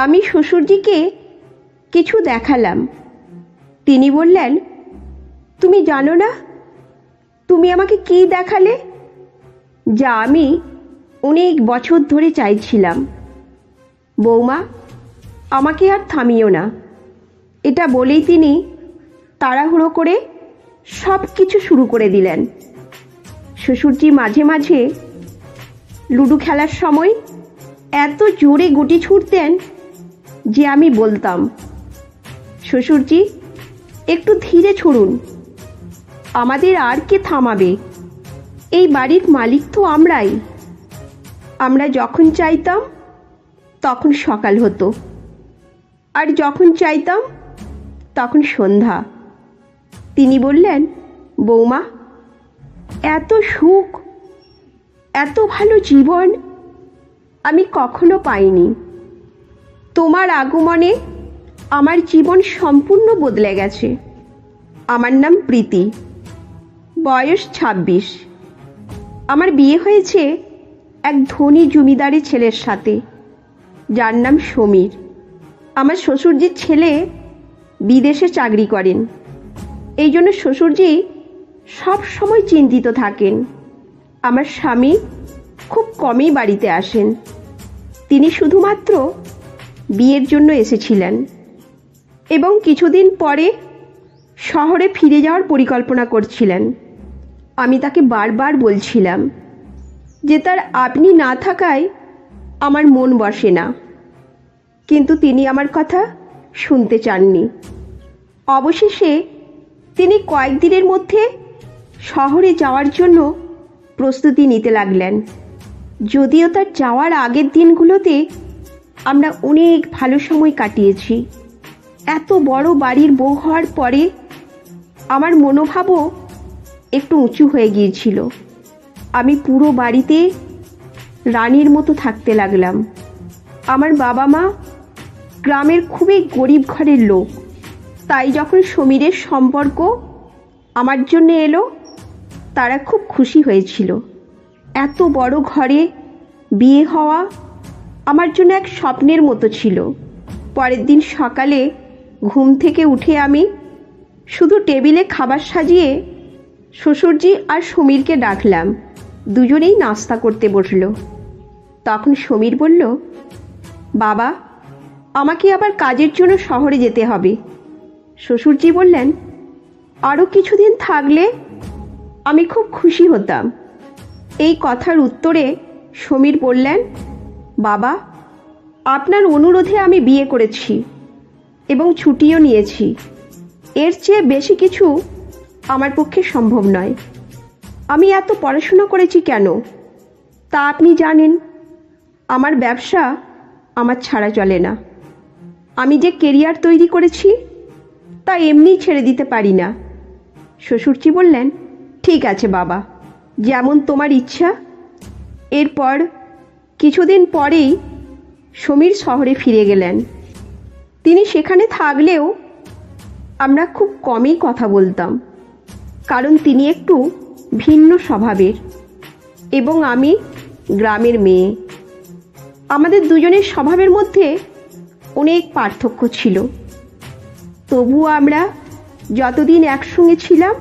আমি শ্বশুরজিকে কিছু দেখালাম। তিনি বললেন, তুমি জানো না তুমি আমাকে কি দেখালে? যা আমি অনেক বছর ধরে চাইছিলাম। বৌমা, আমাকে আর থামিও না। এটা বলেই তিনি তাড়াহুড়ো করে সব কিছু শুরু করে দিলেন। শ্বশুরজি মাঝে মাঝে লুডো খেলার সময় এত জোরে গুটি ছুঁড়তেন যে আমি বলতাম, শ্বশুরজি একটু ধীরে ছুড়ুন, আমাদের আর কে থামাবে? এই বাড়ির মালিক তো আমরাই। আমরা যখন চাইতাম তখন সকাল হতো, আর যখন চাইতাম তখন সন্ধ্যা। তিনি বললেন, বৌমা, এত সুখ, এত ভালো জীবন আমি কখনো পাইনি। তোমার আগমনে আমার জীবন সম্পূর্ণ বদলে গেছে। আমার নাম প্রীতি, বয়স ২৬। আমার বিয়ে হয়েছে এক ধনী জমিদারি ছেলের সাথে, যার নাম সমীর। আমার শ্বশুরজির ছেলে বিদেশে চাকরি করেন, এই জন্য শ্বশুরজি সব সময় চিন্তিত থাকেন। আমার স্বামী খুব কমই বাড়িতে আসেন। তিনি শুধুমাত্র বিয়ের জন্য এসেছিলেন এবং কিছুদিন পরে শহরে ফিরে যাওয়ার পরিকল্পনা করছিলেন। আমি তাকে বারবার বলছিলাম যে তার আপনি না থাকায় আমার মন বসে না, কিন্তু তিনি আমার কথা শুনতে চাননি। অবশেষে তিনি কয়েকদিনের মধ্যে শহরে যাওয়ার জন্য প্রস্তুতি নিতে লাগলেন। যদিও তার যাওয়ার আগের দিনগুলোতে আমরা অনেক ভালো সময় কাটিয়েছি। এত বড় বাড়ির বউ হওয়ার পরে আমার মনোভাবও একটু উঁচু হয়ে গিয়েছিল। আমি পুরো বাড়িতে রানীর মতো থাকতে লাগলাম। আমার বাবা মা গ্রামের খুবই গরিব ঘরের লোক, তাই যখন সমীরের সম্পর্ক আমার জন্য এলো তারা খুব খুশি হয়েছিল। এত বড় ঘরে বিয়ে হওয়া আমার জন্য এক স্বপ্নের মতো ছিল। পরের দিন সকালে ঘুম থেকে উঠে আমি শুধু টেবিলে খাবার সাজিয়ে শ্বশুরজি আর সমীরকে ডাকলাম। দুজনেই নাস্তা করতে বসল। তখন সমীর বলল, বাবা, আমাকে আবার কাজের জন্য শহরে যেতে হবে। শ্বশুরজি বললেন, আরও কিছুদিন থাকলে আমি খুব খুশি হতাম। এই কথার উত্তরে সমীর বললেন, বাবা, আপনার অনুরোধে আমি বিয়ে করেছি এবং ছুটিও নিয়েছি। এর চেয়ে বেশি কিছু আমার পক্ষে সম্ভব নয়। আমি এত পড়াশোনা করেছি কেন তা আপনি জানেন। আমার ব্যবসা আমার ছাড়া চলে না। আমি যে কেরিয়ার তৈরি করেছি তা এমনি ছেড়ে দিতে পারি না। শ্বশুরজি বললেন, ঠিক আছে বাবা, যেমন তোমার ইচ্ছা। এরপর কিছুদিন পরেই সমীর শহরে ফিরে গেলেন। তিনি সেখানে থাকলেও আমরা খুব কমই কথা বলতাম, কারণ তিনি একটু ভিন্ন স্বভাবের এবং আমি গ্রামের মেয়ে। আমাদের দুজনের স্বভাবের মধ্যে অনেক পার্থক্য ছিল। তবুও আমরা যতদিন একসঙ্গে ছিলাম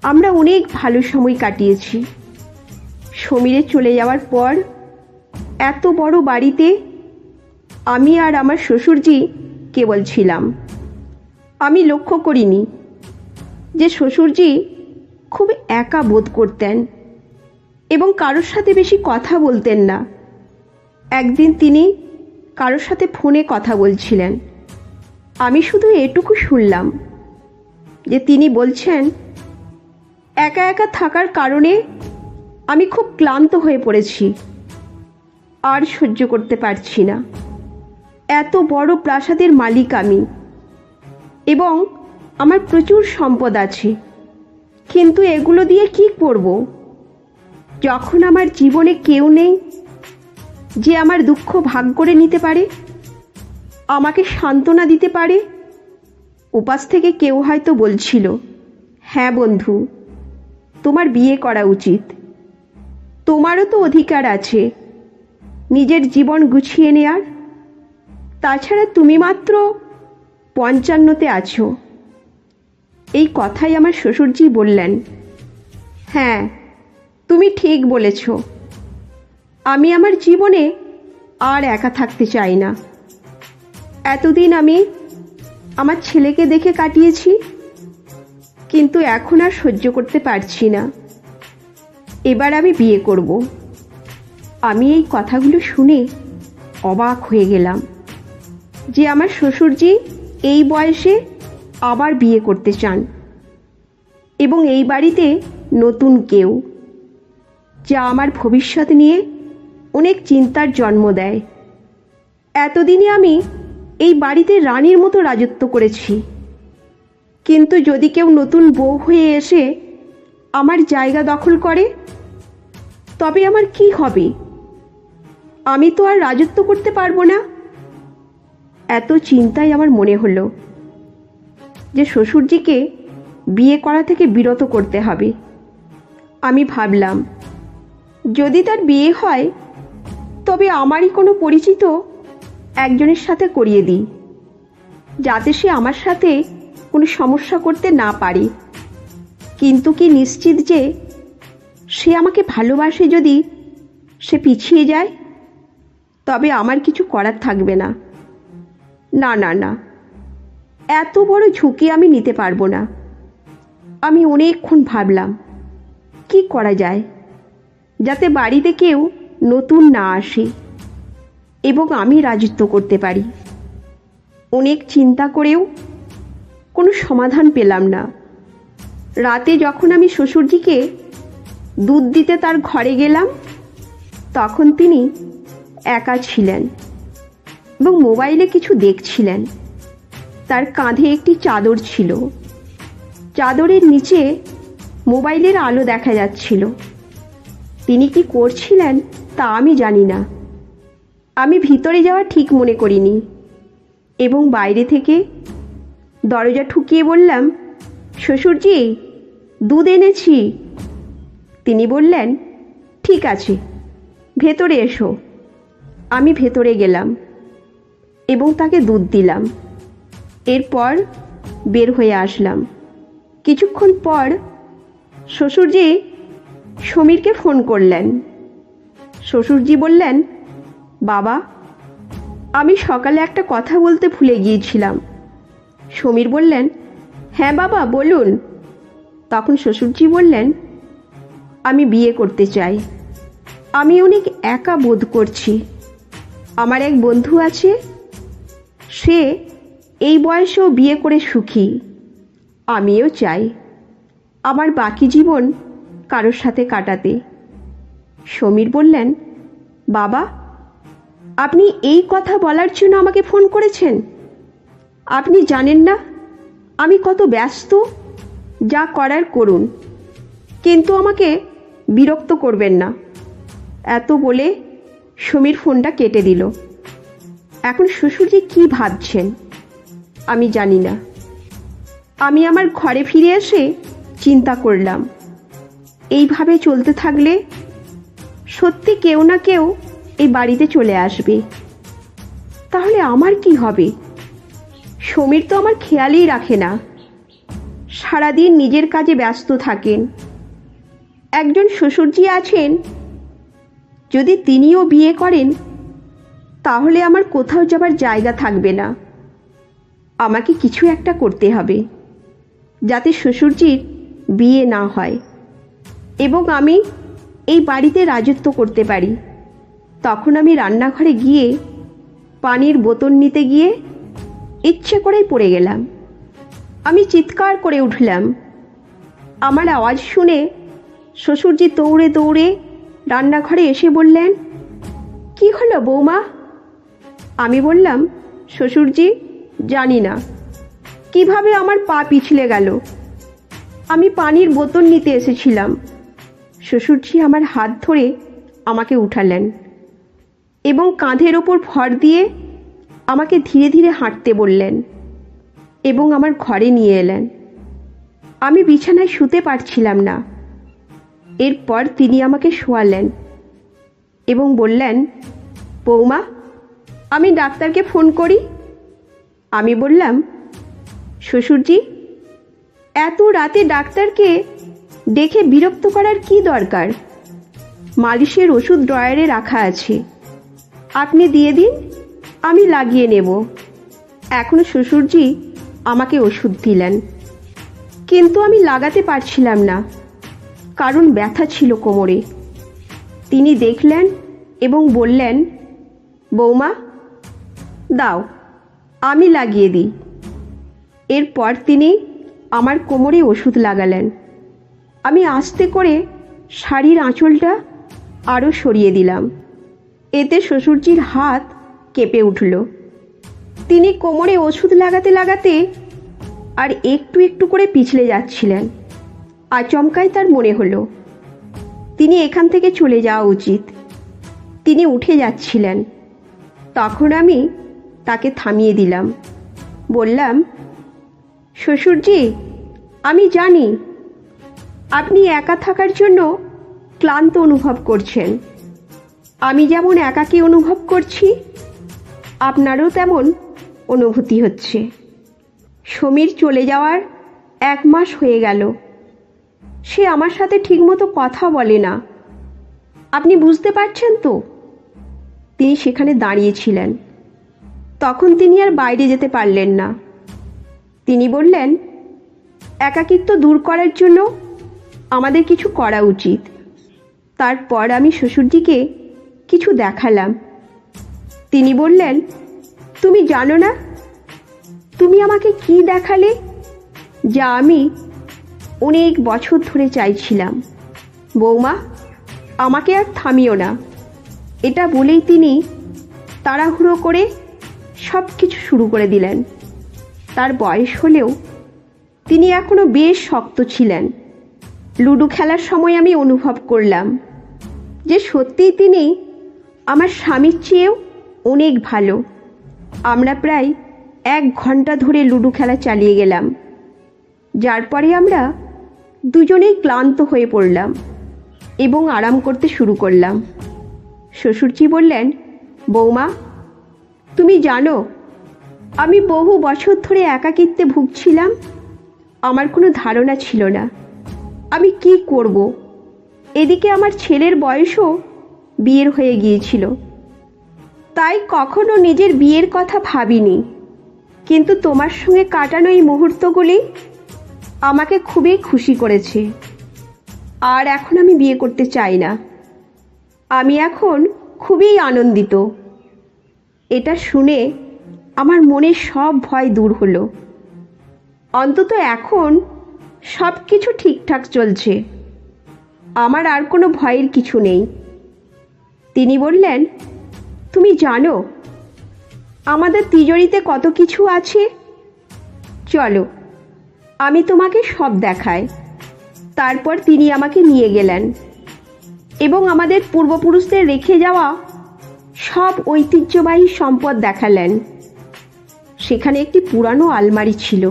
আমরা অনেক ভালো সময় কাটিয়েছি। সমীরে চলে যাওয়ার পর এত বড় বাড়িতে আমি আর আমার শ্বশুরজি কেবল ছিলাম। আমি লক্ষ্য করিনি যে শ্বশুরজি খুব একা বোধ করতেন এবং কারোর সাথে বেশি কথা বলতেন না। একদিন তিনি কারোর সাথে ফোনে কথা বলছিলেন। আমি শুধু এটুকু শুনলাম যে তিনি বলছেন, একা একা থাকার কারণে আমি খুব ক্লান্ত হয়ে পড়েছি, আর সহ্য করতে পারছি না। এত বড় প্রাসাদের মালিক আমি এবং আমার প্রচুর সম্পদ আছে, কিন্তু এগুলো দিয়ে কি করব যখন আমার জীবনে কেউ নেই যে আমার দুঃখ ভাগ করে নিতে পারে, আমাকে সান্ত্বনা দিতে পারে। উপাস থেকে কেউ হয়তো বলছিল, হ্যাঁ বন্ধু, তোমার বিয়ে করা উচিত। তোমারও তো অধিকার আছে নিজের জীবন গুছিয়ে নেয়ার। তাছাড়া তুমি মাত্র 55-তে আছো। এই কথাই আমার শ্বশুরজি বললেন। হ্যাঁ, তুমি ঠিক বলেছ। আমি আমার জীবনে আর একা থাকতে চাই না। এতদিন আমি আমার ছেলেকে দেখে কাটিয়েছি, কিন্তু এখন আর সহ্য করতে পারছি না। এবার আমি বিয়ে করব। আমি এই কথাগুলো শুনে অবাক হয়ে গেলাম যে আমার শ্বশুরজি এই বয়সে আবার বিয়ে করতে চান, এবং এই বাড়িতে নতুন কেউ, যা আমার ভবিষ্যৎ নিয়ে অনেক চিন্তার জন্ম দেয়। এতদিনে আমি এই বাড়িতে রানীর মতো রাজত্ব করেছি, কিন্তু যদি কেউ নতুন বউ হয়ে এসে আমার জায়গা দখল করে, তবে আমার কি হবে? আমি তো আর রাজত্ব করতে পারবো না। এত চিন্তায় আমার মনে হলো যে শ্বশুরজিকে বিয়ে করা থেকে বিরত করতে হবে। আমি ভাবলাম, যদি তার বিয়ে হয় তবে আমারই কোনো পরিচিত একজনের সাথে করিয়ে দিই, যাতে সে আমার সাথে কোনো সমস্যা করতে না পারে। কিন্তু কি নিশ্চিত যে সে আমাকে ভালোবাসে? যদি সে পিছিয়ে যায়, তবে আমার কিছু করার থাকবে না। না না না, এত বড় ঝুঁকি আমি নিতে পারবো না। আমি অনেকক্ষণ ভাবলাম কি করা যায় যাতে বাড়িতে কেউ নতুন না আসে এবং আমি রাজত্ব করতে পারি। অনেক চিন্তা করেও কোনো সমাধান পেলাম না। রাতে যখন আমি শ্বশুরজিকে দুধ দিতে তার ঘরে গেলাম, তখন তিনি একা ছিলেন এবং মোবাইলে কিছু দেখছিলেন। তার কাঁধে একটি চাদর ছিল। চাদরের নিচে মোবাইলের আলো দেখা যাচ্ছিল। তিনি কি করছিলেন তা আমি জানি না। আমি ভিতরে যাওয়া ঠিক মনে করিনি এবং বাইরে থেকে দরজা ঠুকিয়ে বললাম, শ্বশুরজি, দুধ এনেছি। তিনি বললেন, ঠিক আছে, ভেতরে এসো। আমি ভেতরে গেলাম এবং তাকে দুধ দিলাম। এরপর বের হয়ে আসলাম। কিছুক্ষণ পর শ্বশুরজি সমীরকে ফোন করলেন। শ্বশুরজি বললেন, বাবা, আমি সকালে একটা কথা বলতে ভুলে গিয়েছিলাম। সমীর বললেন, হ্যাঁ বাবা, বলুন। তখন শ্বশুরজি বললেন, আমি বিয়ে করতে চাই। আমি অনেক একা বোধ করছি। আমার এক বন্ধু আছে, সে এই বয়সেও বিয়ে করে সুখী। আমিও চাই আমার বাকি জীবন কারোর সাথে কাটাতে। সমীর বললেন, বাবা, আপনি এই কথা বলার জন্য আমাকে ফোন করেছেন? আপনি জানেন না আমি কত ব্যস্ত। যা করার করুন, কিন্তু আমাকে বিরক্ত করবেন না। এত বলে সমীর ফোনটা কেটে দিল। এখন শ্বশুরজি কি ভাবছেন আমি জানি না। আমি আমার ঘরে ফিরে এসে চিন্তা করলাম, এইভাবে চলতে থাকলে সত্যি কেউ না কেউ এই বাড়িতে চলে আসবে। তাহলে আমার কি হবে? সমীর তো আমার খেয়ালই রাখে না, সারাদিন নিজের কাজে ব্যস্ত থাকেন। একজন শ্বশুরজি আছেন, যদি তিনিও বিয়ে করেন তাহলে আমার কোথাও যাবার জায়গা থাকবে না। আমাকে কিছু একটা করতে হবে যাতে শ্বশুরজির বিয়ে না হয় এবং আমি এই বাড়িতে রাজত্ব করতে পারি। তখন আমি রান্নাঘরে গিয়ে পানির বোতল নিতে গিয়ে ইচ্ছে করেই পড়ে গেলাম। আমি চিৎকার করে উঠলাম। আমার আওয়াজ শুনে শ্বশুরজি দৌড়ে দৌড়ে রান্নাঘরে এসে বললেন, কি হলো বৌমা? আমি বললাম, শ্বশুরজি, জানি না কিভাবে আমার পা পিছলে গেল। আমি পানির বোতল নিতে এসেছিলাম। শ্বশুরজি আমার হাত ধরে আমাকে উঠালেন এবং কাঁধের ওপর ভর দিয়ে আমাকে ধীরে ধীরে হাঁটতে বললেন এবং আমার ঘরে নিয়ে এলেন। আমি বিছানায় শুতে পারছিলাম না। এরপর তিনি আমাকে শোয়ালেন এবং বললেন, বৌমা, আমি ডাক্তারকে ফোন করি। আমি বললাম, শ্বশুরজি, এত রাতে ডাক্তারকে ডেকে বিরক্ত করার কি দরকার? মালিশের ওষুধ ড্রয়ারে রাখা আছে, আপনি দিয়ে দিন, আমি লাগিয়ে নেব। এখন শ্বশুরজি আমাকে ওষুধ দিলেন, কিন্তু আমি লাগাতে পারছিলাম না, কারণ ব্যথা ছিল কোমরে। তিনি দেখলেন এবং বললেন, বৌমা, দাও, আমি লাগিয়ে দিই। এরপর তিনি আমার কোমরে ওষুধ লাগালেন। আমি আস্তে করে শাড়ির আঁচলটা আরও সরিয়ে দিলাম। এতে শ্বশুরজির হাত কেঁপে উঠল। তিনি কোমরে ওষুধ লাগাতে লাগাতে আর একটু একটু করে পিছলে যাচ্ছিলেন। আচমকাই তার মনে হলো তিনি এখান থেকে চলে যাওয়া উচিত। তিনি উঠে যাচ্ছিলেন। তখন আমি তাকে থামিয়ে দিলাম। বললাম, শ্বশুরজি, আমি জানি আপনি একা থাকার জন্য ক্লান্ত অনুভব করছেন। আমি যেমন একাকী অনুভব করছি, আপনারও তেমন অনুভূতি হচ্ছে। সমীর চলে যাওয়ার 1 মাস হয়ে গেল। সে আমার সাথে ঠিকমতো কথা বলে না। আপনি বুঝতে পারছেন তো? তিনি সেখানে দাঁড়িয়েছিলেন। তখন তিনি আর বাইরে যেতে পারলেন না। তিনি বললেন, একাকিত্ব দূর করার জন্য আমাদের কিছু করা উচিত। তারপর আমি শ্বশুরজিকে কিছু দেখালাম। তিনি বললেন, তুমি জানো না তুমি আমাকে কি দেখালে, যা আমি অনেক বছর ধরে চাইছিলাম। বৌমা, আমাকে আর থামিও না। এটা বলেই তিনি তাড়াহুড়ো করে সব কিছু শুরু করে দিলেন। তার বয়স হলেও তিনি এখনো বেশ শক্ত ছিলেন। লুডো খেলার সময় আমি অনুভব করলাম যে সত্যিই তিনি আমার স্বামীর চেয়েও অনেক ভালো। আমরা প্রায় 1 ঘন্টা ধরে লুডো খেলা চালিয়ে গেলাম, যার পরে আমরা দুজনেই ক্লান্ত হয়ে পড়লাম এবং আরাম করতে শুরু করলাম। শ্বশুরজি বললেন, বৌমা, তুমি জানো আমি বহু বছর ধরে একাকিত্বে ভুগছিলাম। আমার কোনো ধারণা ছিল না আমি কি করব। এদিকে আমার ছেলের বয়সও বিয়ের হয়ে গিয়েছিল, তাই কখনো নিজের বিয়ের কথা ভাবিনি। কিন্তু তোমার সঙ্গে কাটানো এই মুহূর্তগুলি আমাকে খুবই খুশি করেছে। আর এখন আমি বিয়ে করতে চাই না। আমি এখন খুবই আনন্দিত। এটা শুনে আমার মনের সব ভয় দূর হলো। অন্তত এখন সব কিছু ঠিকঠাক চলছে। আমার আর কোনো ভয়ের কিছু নেই। তিনি বললেন, তুমি জানো আমাদের তিজোরিতে কত কিছু আছে? চলো, আমি তোমাকে সব দেখাই। তারপর তিনি আমাকে নিয়ে গেলেন এবং আমাদের পূর্বপুরুষদের রেখে যাওয়া সব ঐতিহ্যবাহী সম্পদ দেখালেন। সেখানে একটি পুরানো আলমারি ছিল,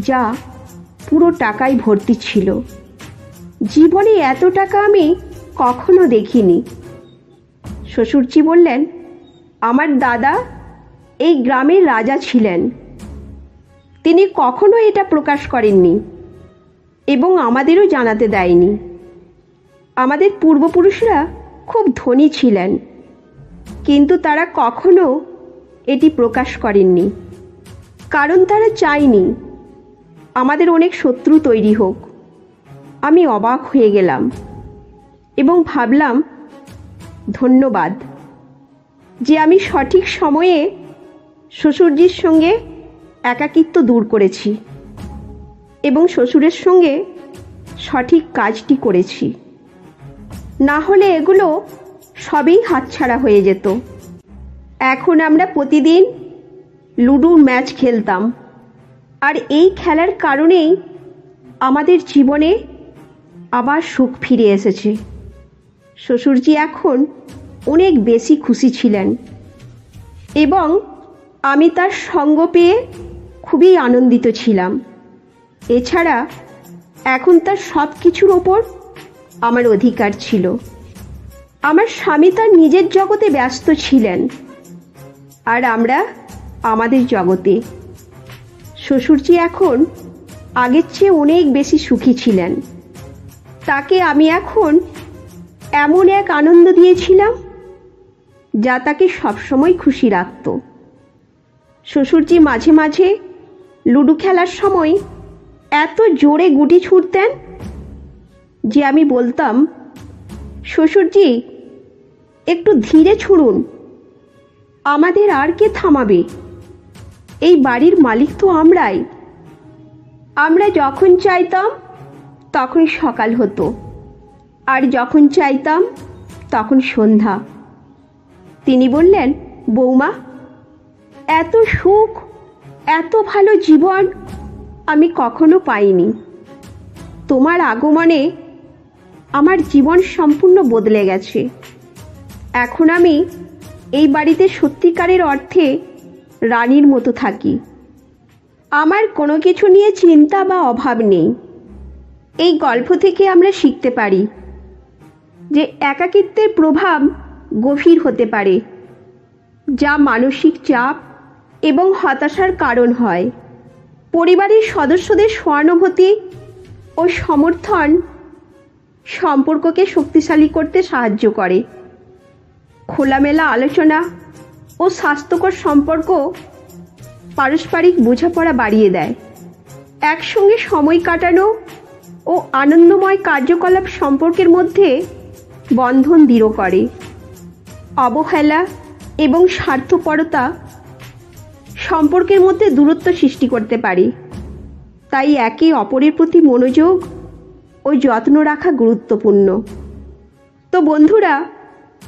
যা পুরো টাকায় ভর্তি ছিল। জীবনে এত টাকা আমি কখনো দেখিনি। শ্বশুরজি বললেন, আমার দাদা এই গ্রামের রাজা ছিলেন। তিনি কখনো এটা প্রকাশ করেননি এবং আমাদেরও জানাতে দেয়নি। আমাদের পূর্বপুরুষরা খুব ধনী ছিলেন, কিন্তু তারা কখনো এটি প্রকাশ করেননি, কারণ তারা চায়নি আমাদের অনেক শত্রু তৈরি হোক। আমি অবাক হয়ে গেলাম এবং ভাবলাম, ধন্যবাদ যে আমি সঠিক সময়ে শ্বশুরজির সঙ্গে একাকিত্ব দূর করেছি এবং শ্বশুরের সঙ্গে সঠিক কাজটি করেছি। না হলে এগুলো সবই হাতছাড়া হয়ে যেত। এখন আমরা প্রতিদিন লুডোর ম্যাচ খেলতাম, আর এই খেলার কারণেই আমাদের জীবনে আবার সুখ ফিরে এসেছে। শ্বশুরজি এখন অনেক বেশি খুশি ছিলেন এবং আমি তার সঙ্গ পেয়ে খুবই আনন্দিত ছিলাম। এছাড়া এখন তার সব কিছুর ওপর আমার অধিকার ছিল। আমার স্বামী তার নিজের জগতে ব্যস্ত ছিলেন আর আমরা আমাদের জগতে। শ্বশুরজি এখন আগের চেয়ে অনেক বেশি সুখী ছিলেন। তাকে আমি এখন এমন এক আনন্দ দিয়েছিলাম যা তাকে সবসময় খুশি রাখত। শ্বশুরজি মাঝে মাঝে লুডো খেলার সময় এত জোরে গুটি ছুঁড়তেন যে আমি বলতাম, শ্বশুরজি একটু ধীরে ছুঁড়ুন, আমাদের আর কে থামাবে? এই বাড়ির মালিক তো আমরাই। আমরা যখন চাইতাম তখন সকাল হতো, আর যখন চাইতাম তখন সন্ধ্যা। তিনি বললেন, বৌমা, এত সুখ, এত ভালো জীবন আমি কখনো পাইনি। তোমার আগমনে আমার জীবন সম্পূর্ণ বদলে গেছে। এখন আমি এই বাড়িতে সত্যিকারের অর্থে রানীর মতো থাকি। আমার কোনো কিছু নিয়ে চিন্তা বা অভাব নেই। এই গল্প থেকে আমরা শিখতে পারি যে একাকিত্বের প্রভাব গভীর হতে পারে, যা মানসিক চাপ এবং হতাশার কারণ হয়। পরিবারের সদস্যদের সহানুভূতি ও সমর্থন সম্পর্ককে শক্তিশালী করতে সাহায্য করে। খোলামেলা আলোচনা ও স্বাস্থ্যকর সম্পর্ক পারস্পরিক বোঝাপড়া বাড়িয়ে দেয়। একসঙ্গে সময় কাটানো ও আনন্দময় কার্যকলাপ সম্পর্কের মধ্যে বন্ধন দৃঢ় করে। অবহেলা এবং স্বার্থপরতা সম্পর্কের মধ্যে দূরত্ব সৃষ্টি করতে পারে। তাই একে অপরের প্রতি মনোযোগ ও যত্ন রাখা গুরুত্বপূর্ণ। তো বন্ধুরা,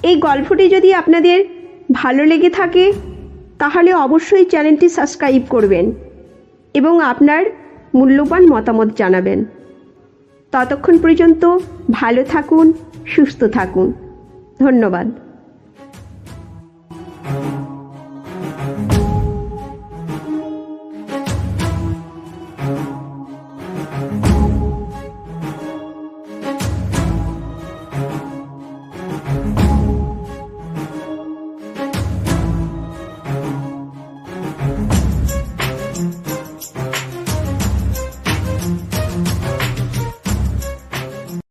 এই গল্পটি যদি আপনাদের ভালো লেগে থাকে তাহলে অবশ্যই চ্যানেলটি সাবস্ক্রাইব করবেন এবং আপনার মূল্যবান মতামত জানাবেন। ততক্ষণ পর্যন্ত ভালো থাকুন, সুস্থ থাকুন। ধন্যবাদ।